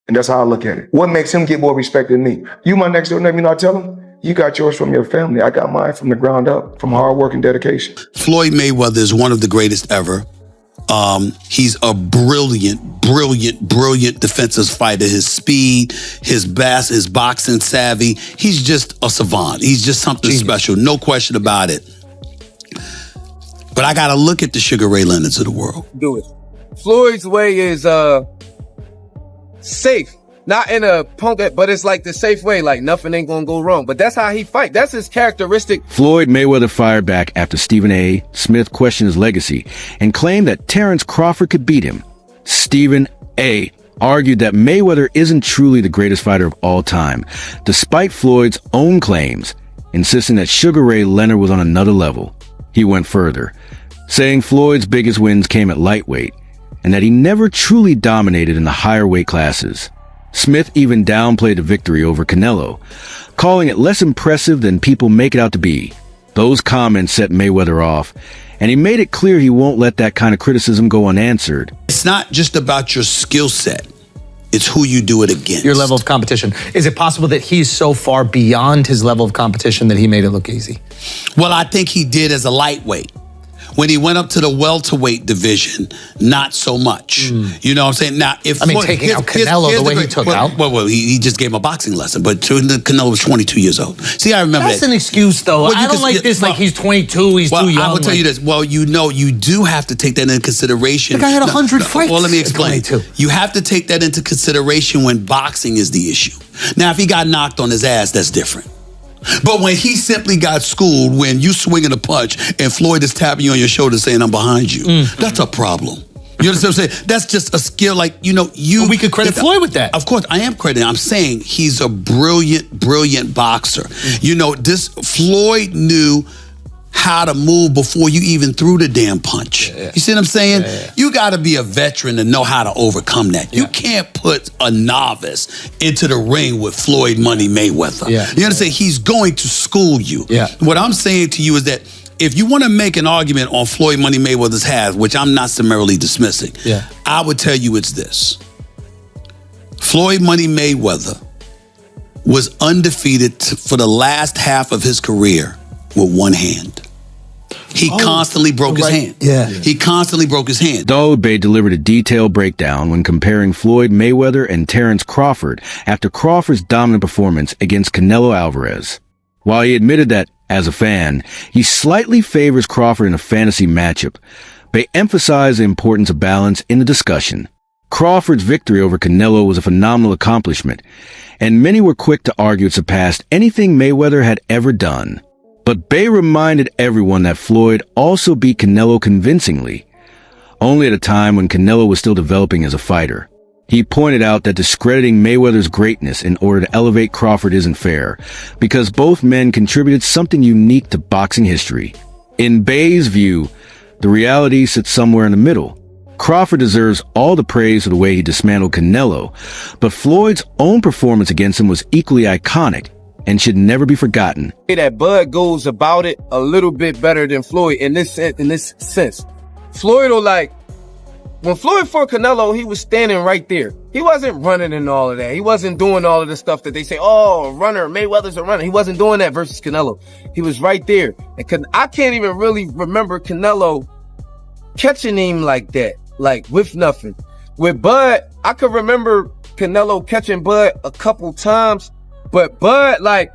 And that's how I look at it. What makes him get more respect than me? You my next door neighbor, you know, I tell him, you got yours from your family. I got mine from the ground up, from hard work and dedication. Floyd Mayweather is one of the greatest ever. He's a brilliant defensive fighter. His speed, his boxing savvy. He's just a savant. He's just something special. No question about it. But I got to look at the Sugar Ray Leonards of the world. Do it. Floyd's way is safe. Not in a punk, but it's like the safe way, like nothing ain't gonna go wrong. But that's how he fight. That's his characteristic. Floyd Mayweather fired back after Stephen A. Smith questioned his legacy and claimed that Terence Crawford could beat him. Stephen A. argued that Mayweather isn't truly the greatest fighter of all time, despite Floyd's own claims, insisting that Sugar Ray Leonard was on another level. He went further, saying Floyd's biggest wins came at lightweight, and that he never truly dominated in the higher weight classes. Smith even downplayed the victory over Canelo, calling it less impressive than people make it out to be. Those comments set Mayweather off, and he made it clear he won't let that kind of criticism go unanswered. It's not just about your skill set. It's who you do it against. Your level of competition. Is it possible that he's so far beyond his level of competition that he made it look easy? Well, I think he did as a lightweight. When he went up to the welterweight division, not so much. You know what I'm saying? Now, if taking out Canelo the way he took out. Well, he just gave him a boxing lesson, but Canelo was 22 years old. See, I remember That's an excuse, though. I don't like this, like he's 22, he's too young. I will tell you this. Well, you know, you do have to take that into consideration. The guy had 100 fights. Well, let me explain. You have to take that into consideration when boxing is the issue. Now, if he got knocked on his ass, that's different. But when he simply got schooled, when you swinging a punch and Floyd is tapping you on your shoulder saying, I'm behind you, that's a problem. You understand what I'm saying? That's just a skill, like, you know, we could credit Floyd with that. Of course, I am crediting. I'm saying he's a brilliant boxer. You know, Floyd knew how to move before you even threw the damn punch. You see what I'm saying? You got to be a veteran to know how to overcome that. You can't put a novice into the ring with Floyd Money Mayweather. You understand? He's going to school you. What I'm saying to you is that if you want to make an argument on Floyd Money Mayweather's half, which I'm not summarily dismissing, I would tell you it's this. Floyd Money Mayweather was undefeated for the last half of his career with one hand. He constantly broke his hand. He constantly broke his hand. Daoud Bey delivered a detailed breakdown when comparing Floyd Mayweather and Terence Crawford after Crawford's dominant performance against Canelo Alvarez. While he admitted that, as a fan, he slightly favors Crawford in a fantasy matchup, Bey emphasized the importance of balance in the discussion. Crawford's victory over Canelo was a phenomenal accomplishment, and many were quick to argue it surpassed anything Mayweather had ever done. But Bey reminded everyone that Floyd also beat Canelo convincingly, only at a time when Canelo was still developing as a fighter. He pointed out that discrediting Mayweather's greatness in order to elevate Crawford isn't fair, because both men contributed something unique to boxing history. In Bey's view, the reality sits somewhere in the middle. Crawford deserves all the praise for the way he dismantled Canelo, but Floyd's own performance against him was equally iconic and should never be forgotten. That Bud goes about it a little bit better than Floyd in this sense. Floyd will, like, when Floyd fought Canelo, he was standing right there. He wasn't running and all of that. He wasn't doing all of the stuff that they say, oh, a runner, Mayweather's a runner. He wasn't doing that versus Canelo. He was right there. And I can't even really remember Canelo catching him like that, like with nothing. With Bud, I could remember Canelo catching Bud a couple times, but Bud, like,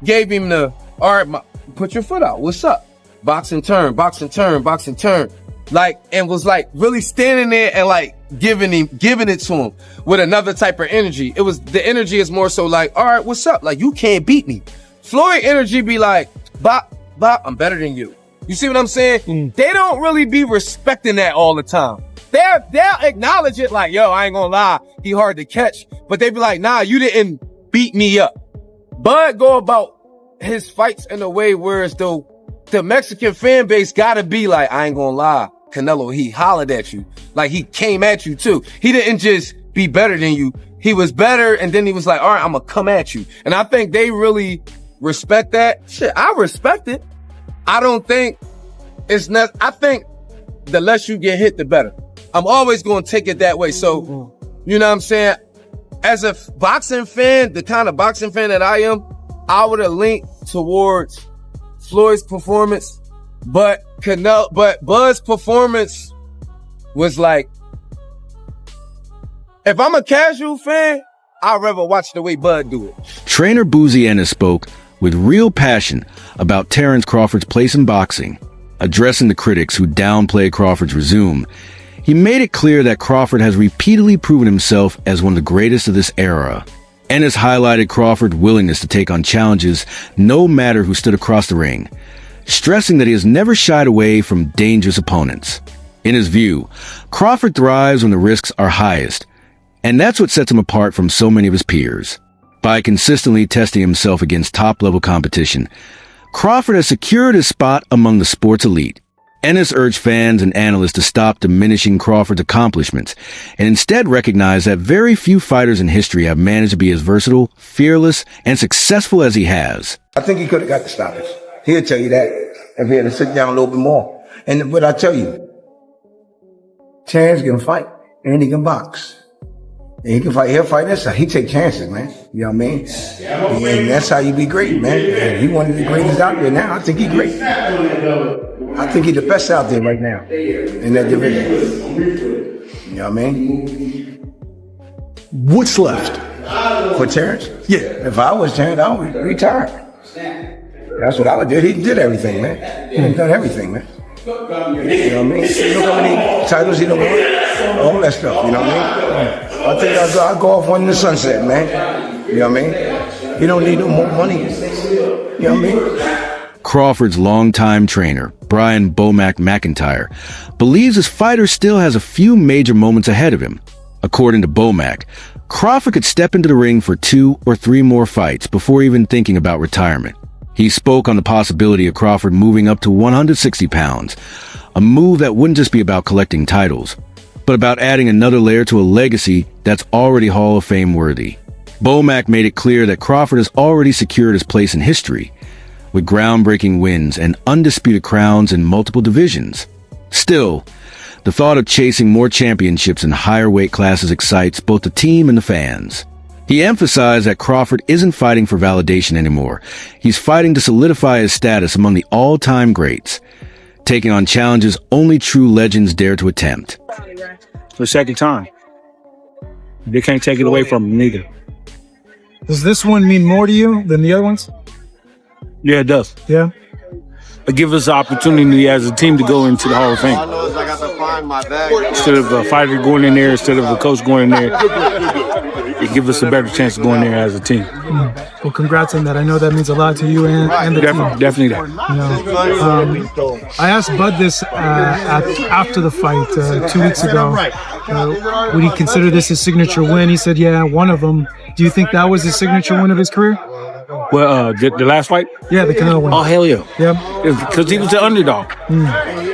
gave him the, all right, put your foot out. What's up? Boxing turn, boxing turn, boxing turn. Like, and was like really standing there and like giving it to him with another type of energy. It was, the energy is more so like, all right, what's up? Like, you can't beat me. Floyd energy be like, bop, bop, I'm better than you. You see what I'm saying? They don't really be respecting that all the time. They'll acknowledge it like, yo, I ain't gonna lie, he hard to catch. But they be like, nah, you didn't beat me up. Bud go about his fights in a way where as though the Mexican fan base gotta be like, I ain't gonna lie, Canelo, he hollered at you. Like, he came at you too. He didn't just be better than you. He was better, and then he was like, all right, I'm gonna come at you. And I think they really respect that. Shit, I respect it. I don't think it's not, I think the less you get hit, the better. I'm always gonna take it that way. So, you know what I'm saying? as a boxing fan, the kind of boxing fan that I am, I would have linked towards Floyd's performance, but Bud's performance was like, if I'm a casual fan, I'd rather watch the way Bud do it. Trainer Boozy Ennis spoke with real passion about Terence Crawford's place in boxing. Addressing the critics who downplay Crawford's resume, he made it clear that Crawford has repeatedly proven himself as one of the greatest of this era. Ennis highlighted Crawford's willingness to take on challenges no matter who stood across the ring, stressing that he has never shied away from dangerous opponents. In his view, Crawford thrives when the risks are highest, and that's what sets him apart from so many of his peers. By consistently testing himself against top-level competition, Crawford has secured his spot among the sport's elite. Ennis urged fans and analysts to stop diminishing Crawford's accomplishments and instead recognize that very few fighters in history have managed to be as versatile, fearless, and successful as he has. I think he could have got the stoppage. He'll tell you that if he had to sit down a little bit more. But I tell you, Terence can fight and he can box. And he can fight. He'll fight this side. He take chances, man. You know what I mean? And that's how you be great, man. And he one of the greatest out there now. I think he's great. I think he's the best out there right now in that division. You know what I mean? What's left? For Terence? Yeah. If I was Terence, I would retire. That's what I would do. He did everything, man. He done everything, man. You know what I mean? Look how many titles he done won. All that stuff, you know what I mean? I think I'll go off one in the sunset, man. You know what I mean? You don't need no more money. You know what I mean? Crawford's longtime trainer, Brian Bomac McIntyre, believes his fighter still has a few major moments ahead of him. According to Bomac, Crawford could step into the ring for 2 or 3 more fights before even thinking about retirement. He spoke on the possibility of Crawford moving up to 160 pounds, a move that wouldn't just be about collecting titles, but about adding another layer to a legacy that's already Hall of Fame worthy. Bomac made it clear that Crawford has already secured his place in history, with groundbreaking wins and undisputed crowns in multiple divisions. Still, the thought of chasing more championships in higher weight classes excites both the team and the fans. He emphasized that Crawford isn't fighting for validation anymore. He's fighting to solidify his status among the all-time greats, taking on challenges only true legends dare to attempt. For the second time. They can't take it away from him neither. Does this one mean more to you than the other ones? Yeah, it does. Yeah. It gives us the opportunity as a team to go into the Hall of Fame. Instead of a fighter going in there, instead of a coach going in there, it gives us a better chance of going there as a team. Well, congrats on that. I know that means a lot to you and the team. Definitely that. You know, I asked Bud this after the fight 2 weeks ago. Would he consider this his signature win? He said, yeah, one of them. Do you think that was his signature win of his career? Well, the last fight? Yeah, the Canelo one. Oh, hell yeah. Yeah. Because he was the underdog.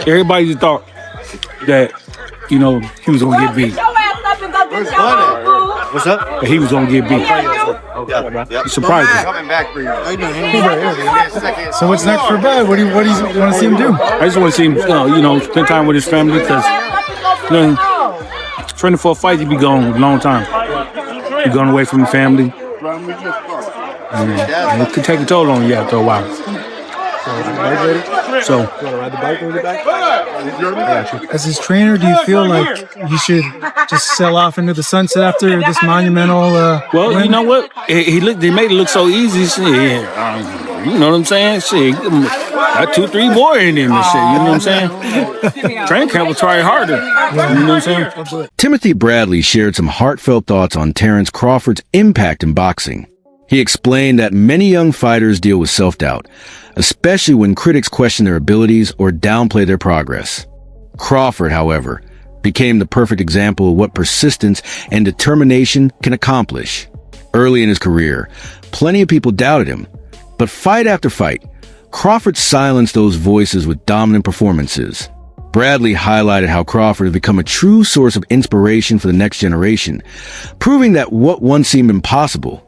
Everybody thought that, you know, he was going to get beat. What's up? He was going to get beat. He surprised me. So what's next for Bud? What do you want to see him do? I just want to see him, you know, spend time with his family because, you know, training for a fight, you be gone a long time. You're going away from the family. And it could take a toll on you after a while. So, as his trainer, do you feel like you should just sell off into the sunset after this monumental well, win? you know what? He made it look so easy. Shit, you know what I'm saying? Shit, got 2-3 more in him and shit. You know what I'm saying? Training camp will try harder. You know what I'm saying? Timothy Bradley shared some heartfelt thoughts on Terence Crawford's impact in boxing. He explained that many young fighters deal with self-doubt, especially when critics question their abilities or downplay their progress. Crawford, however, became the perfect example of what persistence and determination can accomplish. Early in his career, plenty of people doubted him, but fight after fight, Crawford silenced those voices with dominant performances. Bradley highlighted how Crawford has become a true source of inspiration for the next generation, proving that what once seemed impossible,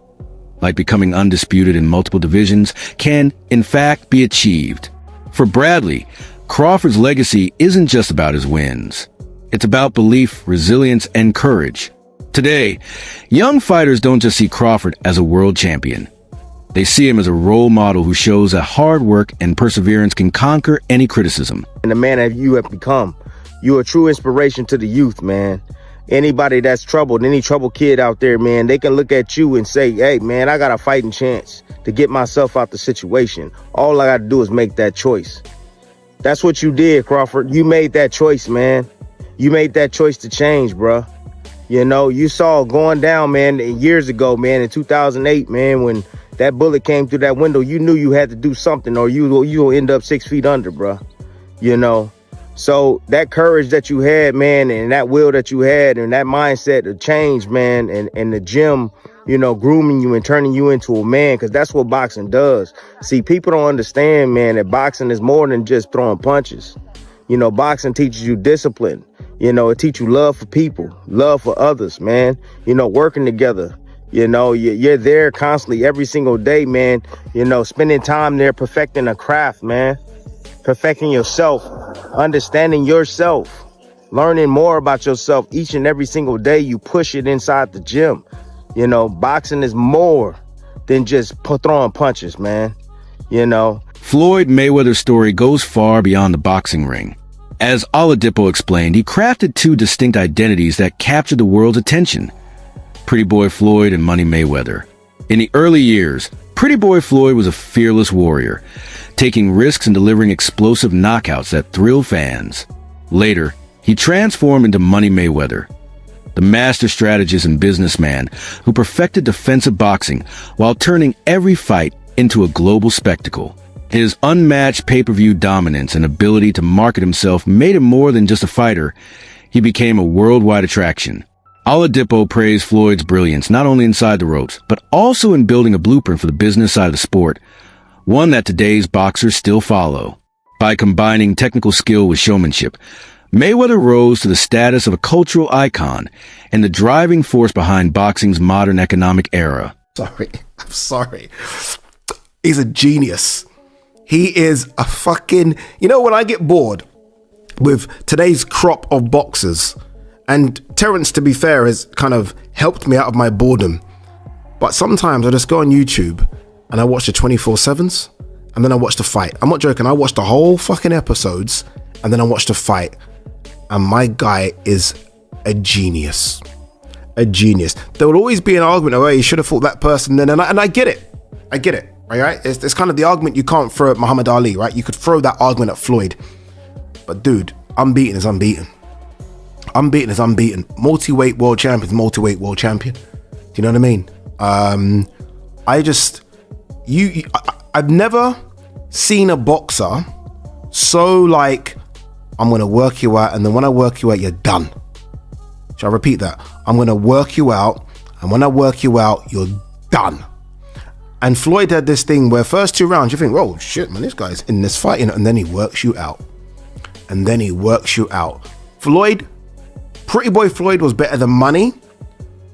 like becoming undisputed in multiple divisions, can, in fact, be achieved. For Bradley, Crawford's legacy isn't just about his wins. It's about belief, resilience, and courage. To Today, young fighters don't just see Crawford as a world champion. They see him as a role model who shows that hard work and perseverance can conquer any criticism. And the man that you have become, you're a true inspiration to the youth, man. Anybody that's troubled, any troubled kid out there, man, they can look at you and say, hey, man, I got a fighting chance to get myself out the situation. All I got to do is make that choice. That's what you did, Crawford. You made that choice, man. You made that choice to change, bruh. You know, you saw going down, man, years ago, man, in 2008, man, when that bullet came through that window, you knew you had to do something or you'll end up 6 feet under, bruh. You know, so that courage that you had, man, and that will that you had and that mindset of change, man, and the gym, you know, grooming you and turning you into a man, because that's what boxing does. See, people don't understand, man, that boxing is more than just throwing punches. You know, boxing teaches you discipline. You know, it teaches you love for people, love for others, man. You know, working together. You know, you're there constantly every single day, man. You know, spending time there perfecting a craft, man. Perfecting yourself, understanding yourself, learning more about yourself each and every single day. You push it inside the gym. You know, boxing is more than just throwing punches, man. You know. Floyd Mayweather's story goes far beyond the boxing ring. As Oladipo explained, he crafted two distinct identities that captured the world's attention: Pretty Boy Floyd and Money Mayweather. In the early years, Pretty Boy Floyd was a fearless warrior, taking risks and delivering explosive knockouts that thrilled fans. Later, he transformed into Money Mayweather, the master strategist and businessman who perfected defensive boxing while turning every fight into a global spectacle. His unmatched pay-per-view dominance and ability to market himself made him more than just a fighter. He became a worldwide attraction. Oladipo praised Floyd's brilliance not only inside the ropes, but also in building a blueprint for the business side of the sport, one that today's boxers still follow. By combining technical skill with showmanship, Mayweather rose to the status of a cultural icon and the driving force behind boxing's modern economic era. I'm sorry. He's a genius. He is a fucking... You know, when I get bored with today's crop of boxers, and Terence, to be fair, has kind of helped me out of my boredom, but sometimes I just go on YouTube and I watch the 24/7s and then I watch the fight. I'm not joking. I watch the whole fucking episodes and then I watch the fight. And my guy is a genius. A genius. There will always be an argument, oh, you should have fought that person then. And I get it. I get it. Right? It's kind of the argument you can't throw at Muhammad Ali, right? You could throw that argument at Floyd. But dude, unbeaten is unbeaten. Unbeaten is unbeaten. Multi-weight world champion is multi-weight world champion. Do you know what I mean? I've never seen a boxer so like, I'm going to work you out, and then when I work you out, you're done. Shall I repeat that? I'm going to work you out, and when I work you out, you're done. And Floyd had this thing where first 2 rounds, you think, oh shit, man, this guy's in this fight, and then he works you out. And then he works you out. Floyd, Pretty Boy Floyd was better than Money,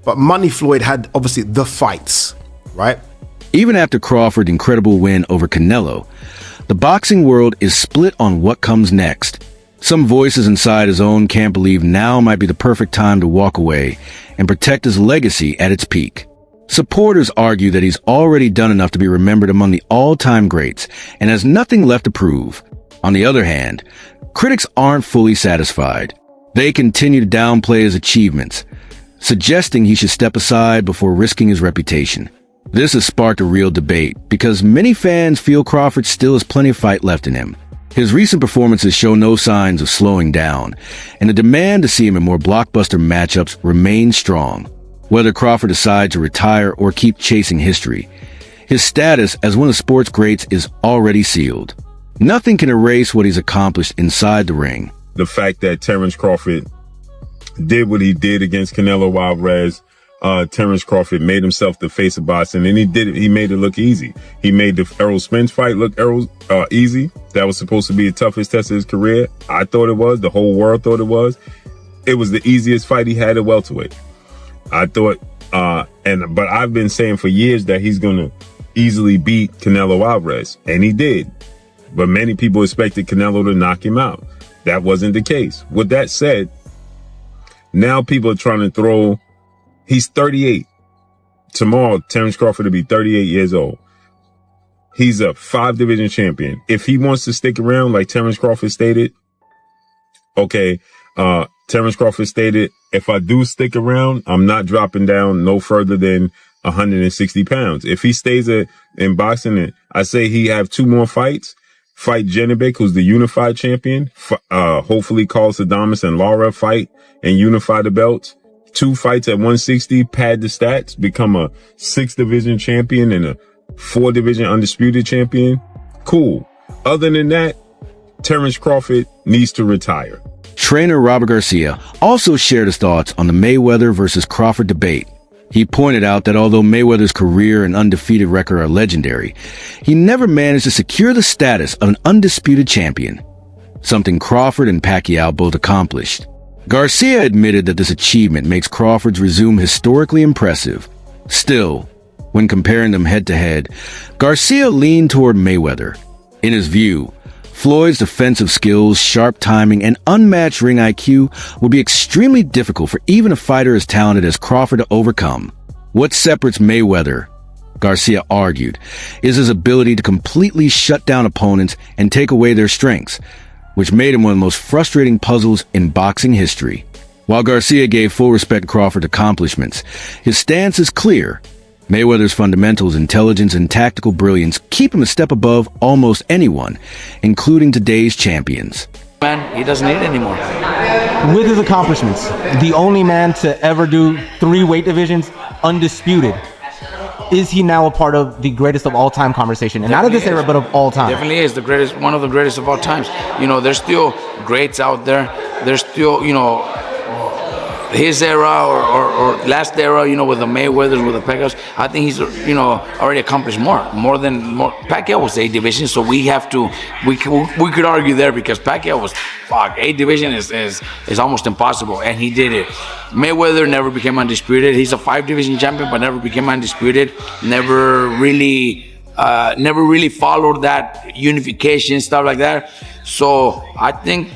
but Money Floyd had obviously the fights, right? Even after Crawford's incredible win over Canelo, the boxing world is split on what comes next. Some voices inside his own camp believe now might be the perfect time to walk away and protect his legacy at its peak. Supporters argue that he's already done enough to be remembered among the all-time greats and has nothing left to prove. On the other hand, critics aren't fully satisfied. They continue to downplay his achievements, suggesting he should step aside before risking his reputation. This has sparked a real debate because many fans feel Crawford still has plenty of fight left in him. His recent performances show no signs of slowing down, and the demand to see him in more blockbuster matchups remains strong. Whether Crawford decides to retire or keep chasing history, his status as one of the sport's greats is already sealed. Nothing can erase what he's accomplished inside the ring. The fact that Terence Crawford did what he did against Canelo Alvarez, Terence Crawford made himself the face of boxing, and he made it look easy. He made the Errol Spence fight look easy. That was supposed to be the toughest test of his career. I thought it was. The whole world thought it was. It was the easiest fight he had at welterweight. I thought, but I've been saying for years that he's going to easily beat Canelo Alvarez, and he did. But many people expected Canelo to knock him out. That wasn't the case. With that said, now people are trying to throw He's 38. Tomorrow, Terence Crawford will be 38 years old. He's a 5-division champion. If he wants to stick around, like Terence Crawford stated, okay, Terence Crawford stated, if I do stick around, I'm not dropping down no further than 160 pounds. If he stays in boxing, I say he have 2 more fights. Fight Janibek, who's the unified champion. Hopefully call Sadamas and Lara fight and unify the belts. 2 fights at 160, pad the stats, become a 6-division champion and a 4-division undisputed champion. Cool. Other than that, Terence Crawford needs to retire. Trainer Robert Garcia also shared his thoughts on the Mayweather versus Crawford debate. He pointed out that although Mayweather's career and undefeated record are legendary, he never managed to secure the status of an undisputed champion, something Crawford and Pacquiao both accomplished. Garcia admitted that this achievement makes Crawford's resume historically impressive. Still, when comparing them head-to-head, Garcia leaned toward Mayweather. In his view, Floyd's defensive skills, sharp timing, and unmatched ring IQ would be extremely difficult for even a fighter as talented as Crawford to overcome. What separates Mayweather, Garcia argued, is his ability to completely shut down opponents and take away their strengths, which made him one of the most frustrating puzzles in boxing history. While Garcia gave full respect to Crawford's accomplishments, his stance is clear. Mayweather's fundamentals, intelligence, and tactical brilliance keep him a step above almost anyone, including today's champions. Man, he doesn't need it anymore. With his accomplishments, the only man to ever do 3 weight divisions undisputed, is he now a part of the greatest of all time conversation? And not of this era, but of all time. Definitely is the greatest, one of the greatest of all times. You know, there's still greats out there. There's still, you know, his era or last era, you know, with the Mayweathers, with the Pacquiaos. I think he's, you know, already accomplished more. Pacquiao was 8 divisions, so we could argue there because Pacquiao was 8 division is almost impossible, and he did it. Mayweather never became undisputed. He's a 5-division champion, but never became undisputed. Never really followed that unification stuff like that. So I think,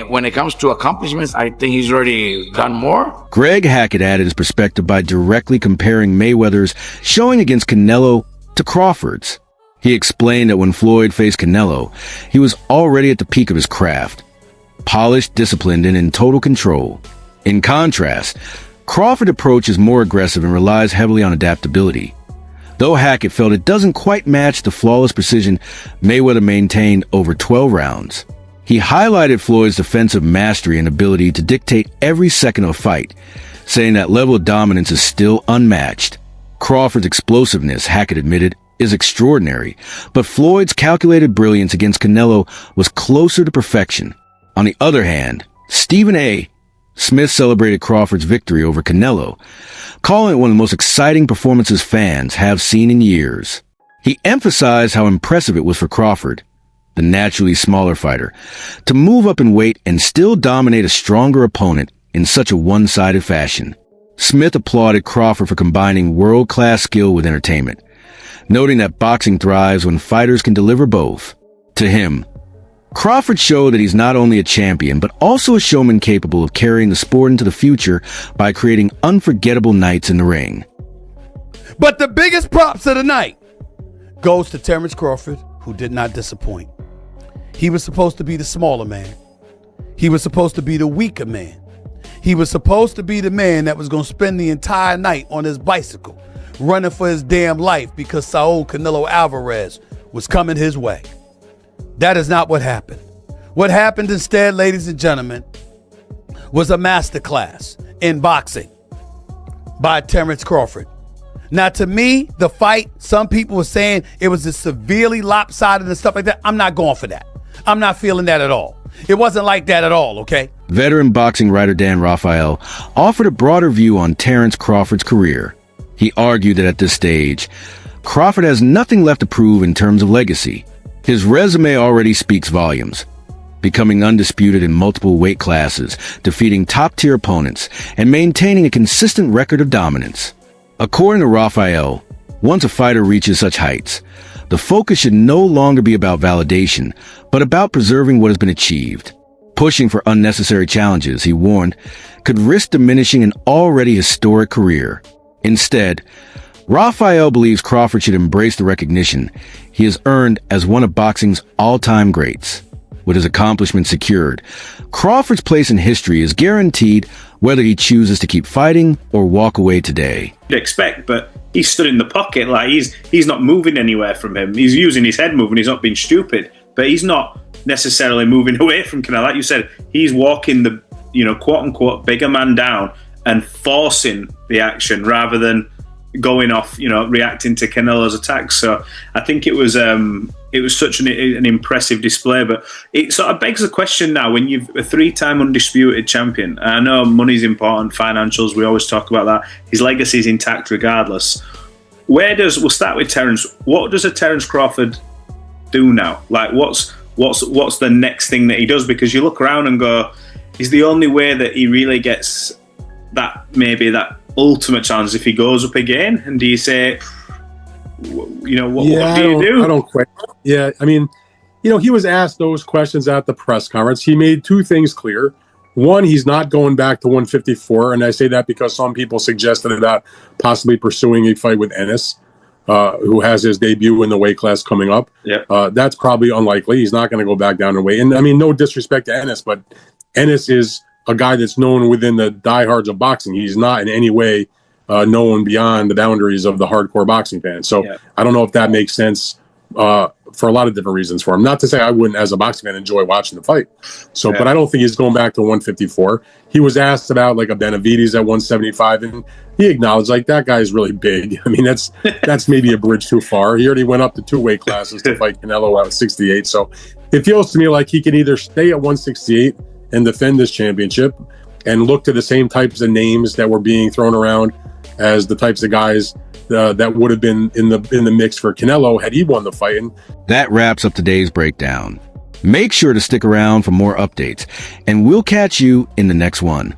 when it comes to accomplishments, I think he's already done more. Greg Hackett added his perspective by directly comparing Mayweather's showing against Canelo to Crawford's. He explained that when Floyd faced Canelo, he was already at the peak of his craft, polished, disciplined, and in total control. In contrast, Crawford's approach is more aggressive and relies heavily on adaptability. Though Hackett felt it doesn't quite match the flawless precision Mayweather maintained over 12 rounds. He highlighted Floyd's defensive mastery and ability to dictate every second of a fight, saying that level of dominance is still unmatched. Crawford's explosiveness, Hackett admitted, is extraordinary, but Floyd's calculated brilliance against Canelo was closer to perfection. On the other hand, Stephen A. Smith celebrated Crawford's victory over Canelo, calling it one of the most exciting performances fans have seen in years. He emphasized how impressive it was for Crawford, the naturally smaller fighter, to move up in weight and still dominate a stronger opponent in such a one-sided fashion. Smith applauded Crawford for combining world-class skill with entertainment, noting that boxing thrives when fighters can deliver both. To him, Crawford showed that he's not only a champion, but also a showman capable of carrying the sport into the future by creating unforgettable nights in the ring. But the biggest props of the night goes to Terence Crawford, who did not disappoint. He was supposed to be the smaller man. He was supposed to be the weaker man. He was supposed to be the man that was going to spend the entire night on his bicycle, running for his damn life because Saul Canelo Alvarez was coming his way. That is not what happened. What happened instead, ladies and gentlemen, was a masterclass in boxing by Terence Crawford. Now, to me, the fight, some people were saying it was just severely lopsided and stuff like that. I'm not going for that. I'm not feeling that at all. It wasn't like that at all, okay? Veteran boxing writer Dan Rafael offered a broader view on Terence Crawford's career. He argued that at this stage, Crawford has nothing left to prove in terms of legacy. His resume already speaks volumes, becoming undisputed in multiple weight classes, defeating top-tier opponents, and maintaining a consistent record of dominance. According to Rafael, once a fighter reaches such heights, the focus should no longer be about validation, but about preserving what has been achieved. Pushing for unnecessary challenges, he warned, could risk diminishing an already historic career. Instead, Rafael believes Crawford should embrace the recognition he has earned as one of boxing's all-time greats. With his accomplishments secured, Crawford's place in history is guaranteed whether he chooses to keep fighting or walk away today. You'd expect, but he's stood in the pocket, like he's not moving anywhere from him. He's using his head moving, he's not being stupid, but he's not necessarily moving away from Canelo. Like you said, he's walking the, quote unquote, bigger man down and forcing the action rather than going off, reacting to Canelo's attacks. So I think it was such an impressive display. But it sort of begs the question now, when you've a 3-time undisputed champion, I know money's important, financials, we always talk about that. His legacy is intact regardless. We'll start with Terence. What does a Terence Crawford do now? Like, what's the next thing that he does? Because you look around and go, is the only way that he really gets that ultimate chance if he goes up again? And do you say, what do you do? I don't quite. Yeah, I mean, he was asked those questions at the press conference. He made two things clear. One, he's not going back to 154, and I say that because some people suggested about possibly pursuing a fight with Ennis, who has his debut in the weight class coming up. Yeah. That's probably unlikely. He's not going to go back down in weight. And I mean, no disrespect to Ennis, but Ennis is a guy that's known within the diehards of boxing. He's not in any way known beyond the boundaries of the hardcore boxing fan. So I don't know if that makes sense for a lot of different reasons for him. Not to say I wouldn't, as a boxing fan, enjoy watching the fight. So, but I don't think he's going back to 154. He was asked about like a Benavides at 175, and he acknowledged like that guy's really big. I mean, that's maybe a bridge too far. He already went up to 2 weight classes to fight Canelo at 68. So it feels to me like he can either stay at 168 and defend this championship and look to the same types of names that were being thrown around as the types of guys that would have been in the mix for Canelo had he won the fight. And that wraps up today's breakdown. Make sure to stick around for more updates, and we'll catch you in the next one.